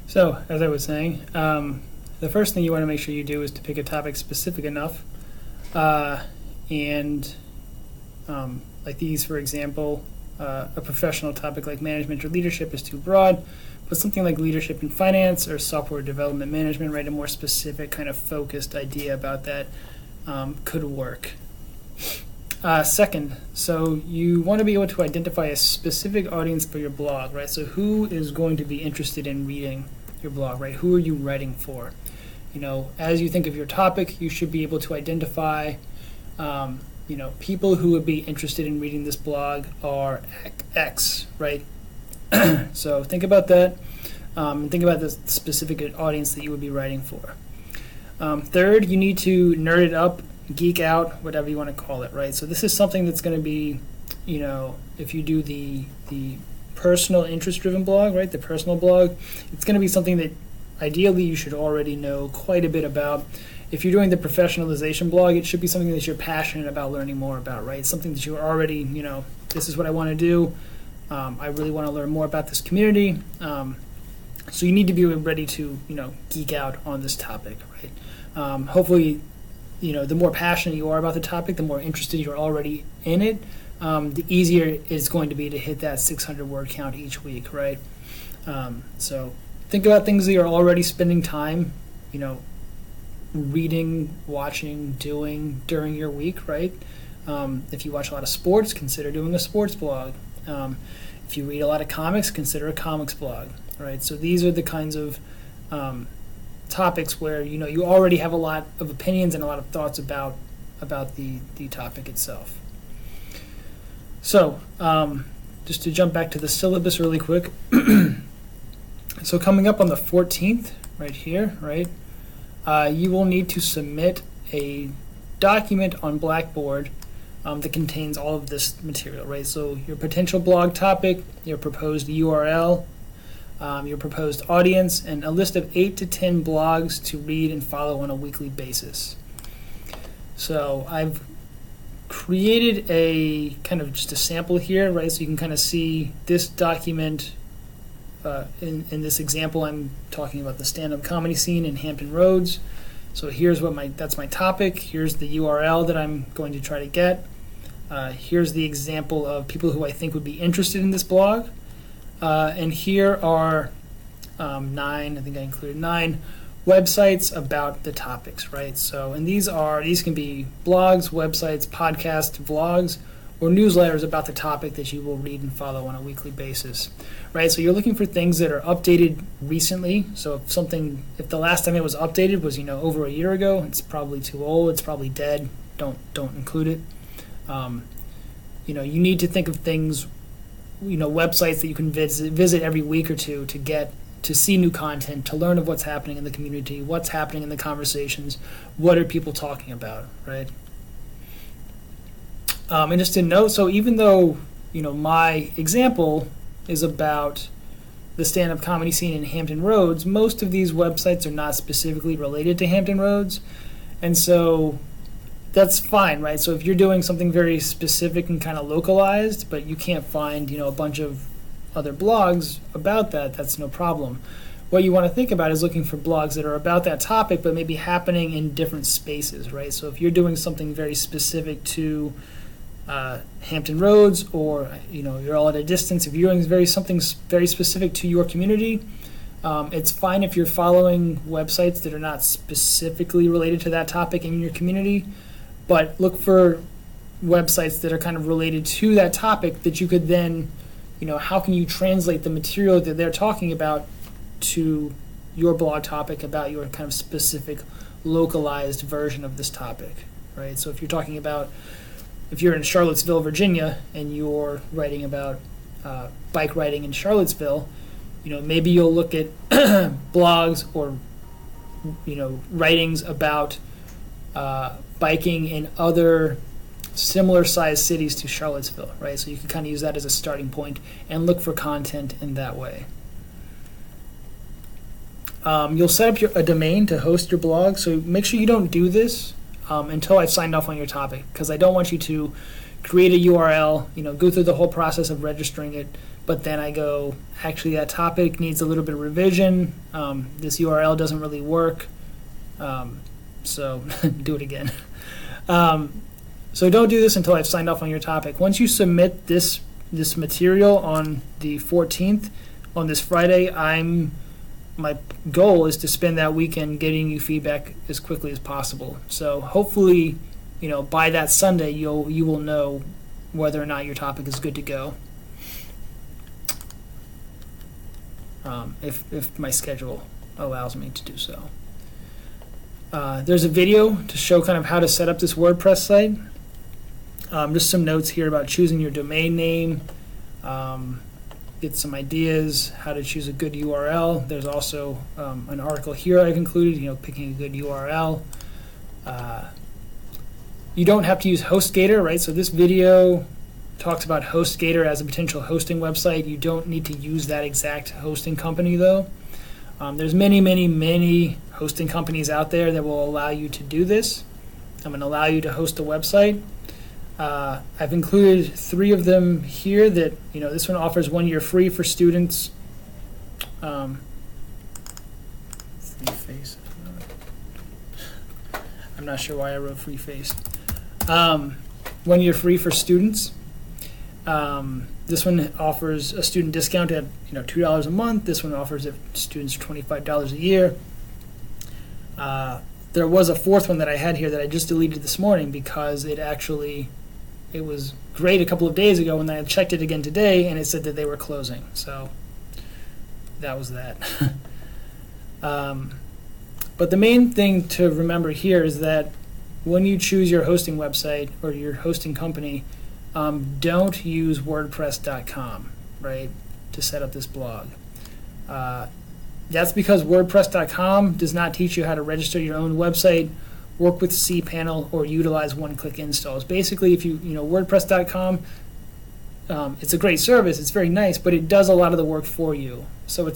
So, as I was saying, the first thing you want to make sure you do is to pick a topic specific enough. And like these, for example, a professional topic like management or leadership is too broad, but something like leadership in finance or software development management, right, a more specific kind of focused idea about that could work. Second, so you want to be able to identify a specific audience for your blog, right? So who is going to be interested in reading your blog, right? Who are you writing for? You know, as you think of your topic, you should be able to identify, people who would be interested in reading this blog are X, right? So think about that, and think about the specific audience that you would be writing for. Third, you need to nerd it up, geek out, whatever you want to call it, right? So this is something that's going to be, if you do the personal interest-driven blog, right, the personal blog, it's going to be something that ideally you should already know quite a bit about. If you're doing the professionalization blog, it should be something that you're passionate about learning more about, right? Something that you're already, this is what I want to do. I really want to learn more about this community. So you need to be ready to, geek out on this topic, right? Hopefully, the more passionate you are about the topic, the more interested you're already in it, the easier it's going to be to hit that 600-word count each week, right? So think about things that you're already spending time, reading, watching, doing during your week, right? If you watch a lot of sports, consider doing a sports blog. If you read a lot of comics, consider a comics blog, right? So these are the kinds of topics where you already have a lot of opinions and a lot of thoughts about the topic itself. So just to jump back to the syllabus really quick. So coming up on the 14th, right here, right, you will need to submit a document on Blackboard that contains all of this material, right? So your potential blog topic, your proposed URL, your proposed audience, and a list of 8 to 10 blogs to read and follow on a weekly basis. So I've created a kind of just a sample here, right? So you can kind of see this document. In this example, I'm talking about the stand-up comedy scene in Hampton Roads. So here's that's my topic. Here's the URL that I'm going to try to get. Here's the example of people who I think would be interested in this blog. And here are 9, I think I included 9 websites about the topics, right? So, and these can be blogs, websites, podcasts, vlogs, or newsletters about the topic that you will read and follow on a weekly basis, right? So you're looking for things that are updated recently. So if the last time it was updated was, over a year ago, it's probably too old, it's probably dead, don't include it. You need to think of things, websites that you can visit every week or two to see new content, to learn of what's happening in the community, what's happening in the conversations, what are people talking about, right? And just to note, so even though, my example is about the stand-up comedy scene in Hampton Roads, most of these websites are not specifically related to Hampton Roads. And so that's fine, right? So if you're doing something very specific and kind of localized, but you can't find, a bunch of other blogs about that, that's no problem. What you want to think about is looking for blogs that are about that topic, but maybe happening in different spaces, right? So if you're doing something very specific to Hampton Roads, or you're all at a distance, if you're doing something very specific to your community, it's fine if you're following websites that are not specifically related to that topic in your community, but look for websites that are kind of related to that topic that you could then, how can you translate the material that they're talking about to your blog topic about your kind of specific localized version of this topic, right? So if you're in Charlottesville, Virginia, and you're writing about bike riding in Charlottesville, maybe you'll look at blogs or, writings about biking in other similar-sized cities to Charlottesville, right? So you can kind of use that as a starting point and look for content in that way. You'll set up a domain to host your blog, so make sure you don't do this until I've signed off on your topic, because I don't want you to create a URL, go through the whole process of registering it, but then I go, actually that topic needs a little bit of revision, this URL doesn't really work, so do it again. So don't do this until I've signed off on your topic. Once you submit this material on the 14th, on this Friday, my goal is to spend that weekend getting you feedback as quickly as possible. So hopefully, by that Sunday, you will know whether or not your topic is good to go. If my schedule allows me to do so. There's a video to show kind of how to set up this WordPress site. Just some notes here about choosing your domain name. Get some ideas how to choose a good URL. There's also an article here I've included, picking a good URL. You don't have to use HostGator, right? So this video talks about HostGator as a potential hosting website. You don't need to use that exact hosting company, though. There's many hosting companies out there that will allow you to do this. I'm going to allow you to host a website. I've included 3 of them here that, this one offers 1 year free for students. Free face. I'm not sure why I wrote free face. 1 year free for students. This one offers a student discount at $2 a month. This one offers it students $25 a year. There was a 4th one that I had here that I just deleted this morning because it was great a couple of days ago, and I checked it again today, and it said that they were closing. So that was that. But the main thing to remember here is that when you choose your hosting website or your hosting company, don't use WordPress.com, right, to set up this blog. That's because WordPress.com does not teach you how to register your own website, work with cPanel, or utilize one-click installs. Basically, if WordPress.com, it's a great service, it's very nice, but it does a lot of the work for you. So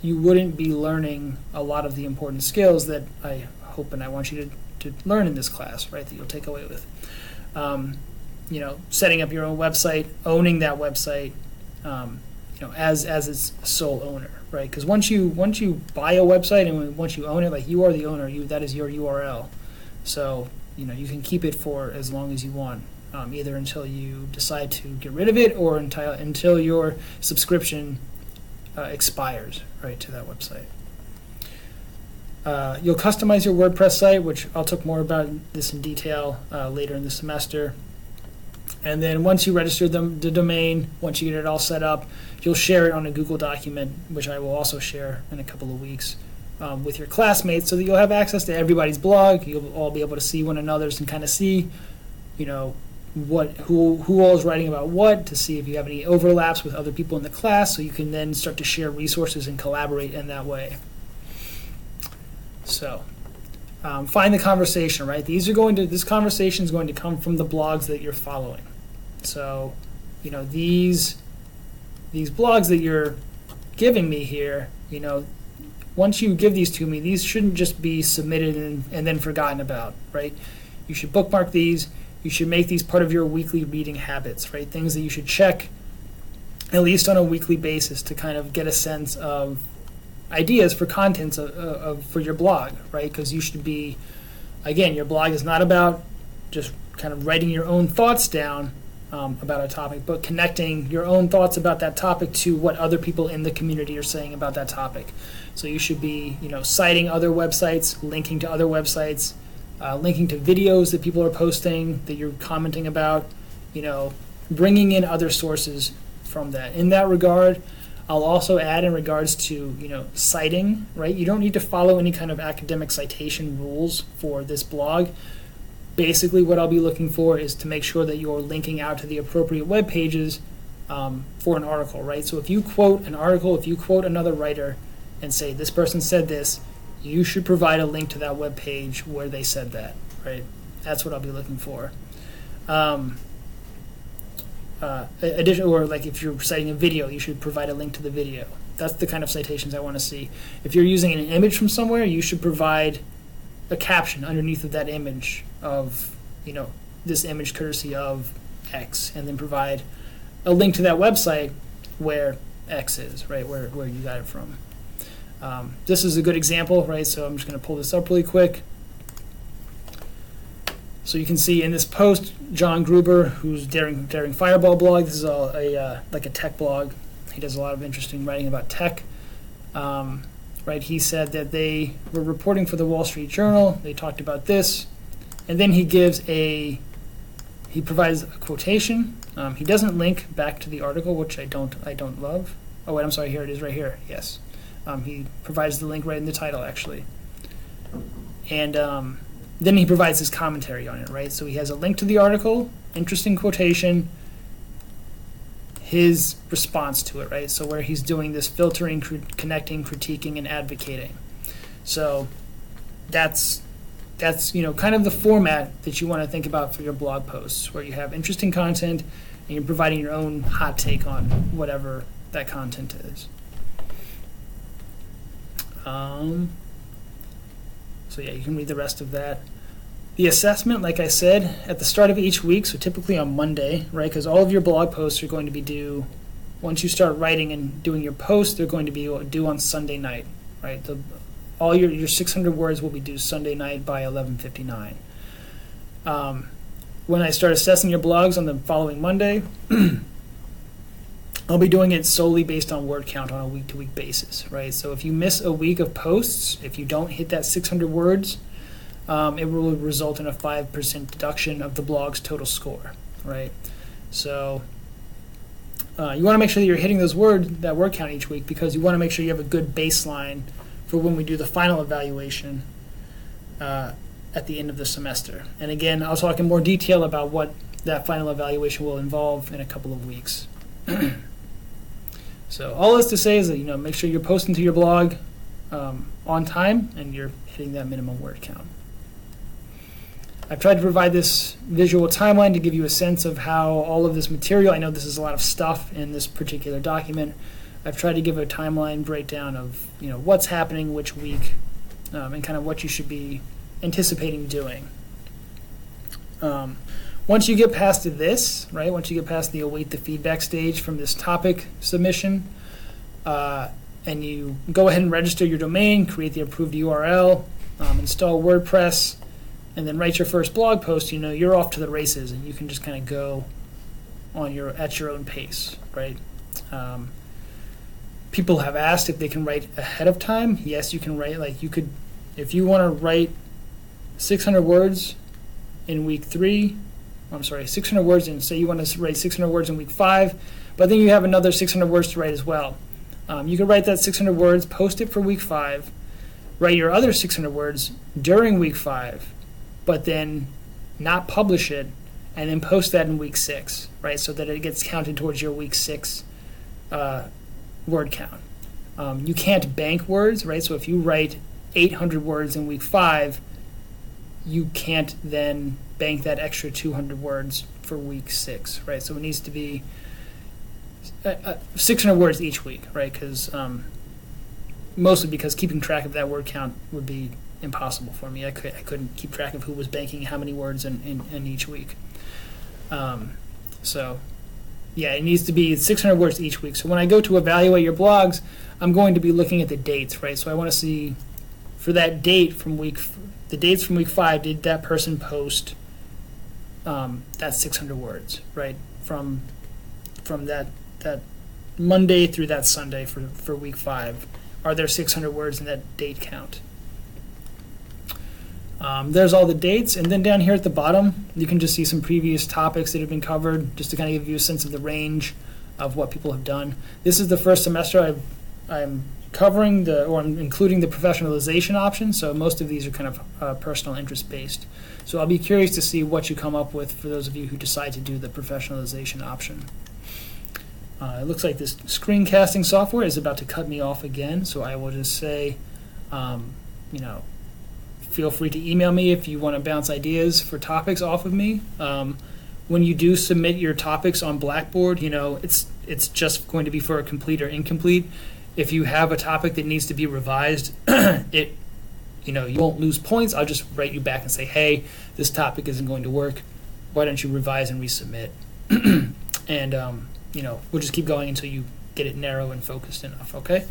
you wouldn't be learning a lot of the important skills that I hope and I want you to learn in this class, right, that you'll take away with. Setting up your own website, owning that website, as its sole owner, right? Because once you buy a website and once you own it, like you are the owner, that is your URL. So you can keep it for as long as you want, either until you decide to get rid of it or until your subscription expires, right, to that website. You'll customize your WordPress site, which I'll talk more about this in detail later in the semester. And then once you register the domain, once you get it all set up, you'll share it on a Google document, which I will also share in a couple of weeks with your classmates, so that you'll have access to everybody's blog. You'll all be able to see one another's and kind of see, who all is writing about what, to see if you have any overlaps with other people in the class, so you can then start to share resources and collaborate in that way. So. Find the conversation, right? This conversation is going to come from the blogs that you're following. So, these blogs that you're giving me here, once you give these to me, these shouldn't just be submitted and then forgotten about, right? You should bookmark these. You should make these part of your weekly reading habits, right? Things that you should check at least on a weekly basis to kind of get a sense of ideas for contents for your blog, right? Because you should be, again, your blog is not about just kind of writing your own thoughts down about a topic, but connecting your own thoughts about that topic to what other people in the community are saying about that topic. So you should be, citing other websites, linking to other websites, linking to videos that people are posting that you're commenting about, bringing in other sources from that. In that regard, I'll also add in regards to, citing, right? You don't need to follow any kind of academic citation rules for this blog. Basically, what I'll be looking for is to make sure that you're linking out to the appropriate web pages for an article, right? So if you quote an article, if you quote another writer and say, this person said this, you should provide a link to that web page where they said that, right? That's what I'll be looking for. Or like if you're citing a video, you should provide a link to the video. That's the kind of citations I want to see. If you're using an image from somewhere, you should provide a caption underneath of that image of, this image courtesy of X, and then provide a link to that website where X is, right, where you got it from. This is a good example, right, so I'm just going to pull this up really quick. So you can see in this post, John Gruber, who's Daring Fireball blog, this is all like a tech blog. He does a lot of interesting writing about tech. Right, he said that they were reporting for the Wall Street Journal. They talked about this, and then he provides a quotation. He doesn't link back to the article, which I don't love. Oh wait, I'm sorry. Here it is, right here. Yes, he provides the link right in the title, actually, and then he provides his commentary on it. Right, so he has a link to the article, interesting quotation, his response to it, right? So where he's doing this filtering, connecting, critiquing, and advocating. So that's kind of the format that you want to think about for your blog posts, where you have interesting content and you're providing your own hot take on whatever that content is. So yeah, you can read the rest of that. The assessment, like I said, at the start of each week, so typically on Monday, right, because all of your blog posts are going to be due, once you start writing and doing your posts, they're going to be due on Sunday night, right? All your 600 words will be due Sunday night by 11:59. When I start assessing your blogs on the following Monday, I'll be doing it solely based on word count on a week-to-week basis, right? So if you miss a week of posts, if you don't hit that 600 words, it will result in a 5% deduction of the blog's total score, right? So you want to make sure that you're hitting that word count each week, because you want to make sure you have a good baseline for when we do the final evaluation at the end of the semester. And again, I'll talk in more detail about what that final evaluation will involve in a couple of weeks. So all this to say is that, make sure you're posting to your blog on time and you're hitting that minimum word count. I've tried to provide this visual timeline to give you a sense of how all of this material, I know this is a lot of stuff in this particular document, I've tried to give a timeline breakdown of what's happening which week, and kind of what you should be anticipating doing. Once you get past this, right, once you get past the await the feedback stage from this topic submission, and you go ahead and register your domain, create the approved URL, install WordPress, and then write your first blog post, you're off to the races, and you can just kind of go at your own pace, right? People have asked if they can write ahead of time. Yes, you can write. Like, you could, if you want to write 600 words in week 3. 600 words, and say you want to write 600 words in week 5, but then you have another 600 words to write as well. You could write that 600 words, post it for week 5, write your other 600 words during week 5, but then not publish it, and then post that in week 6, right? So that it gets counted towards your week 6 word count. You can't bank words, right? So if you write 800 words in week 5, you can't then bank that extra 200 words for week 6, right? So it needs to be 600 words each week, right? Because mostly because keeping track of that word count would be impossible for me. I couldn't keep track of who was banking how many words in each week. So yeah, it needs to be 600 words each week. So when I go to evaluate your blogs, I'm going to be looking at the dates, right? So I want to see for that date from the dates from week 5, did that person post that 600 words, right? From that Monday through that Sunday for week 5. Are there 600 words in that date count? There's all the dates, and then down here at the bottom, you can just see some previous topics that have been covered, just to kind of give you a sense of the range of what people have done. This is the first semester I'm covering I'm including the professionalization option, so most of these are kind of personal interest based. So I'll be curious to see what you come up with for those of you who decide to do the professionalization option. It looks like this screencasting software is about to cut me off again, so I will just say, feel free to email me if you want to bounce ideas for topics off of me. When you do submit your topics on Blackboard, it's just going to be for a complete or incomplete. If you have a topic that needs to be revised, you won't lose points. I'll just write you back and say, hey, this topic isn't going to work. Why don't you revise and resubmit? And we'll just keep going until you get it narrow and focused enough. Okay.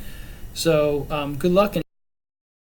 So good luck. And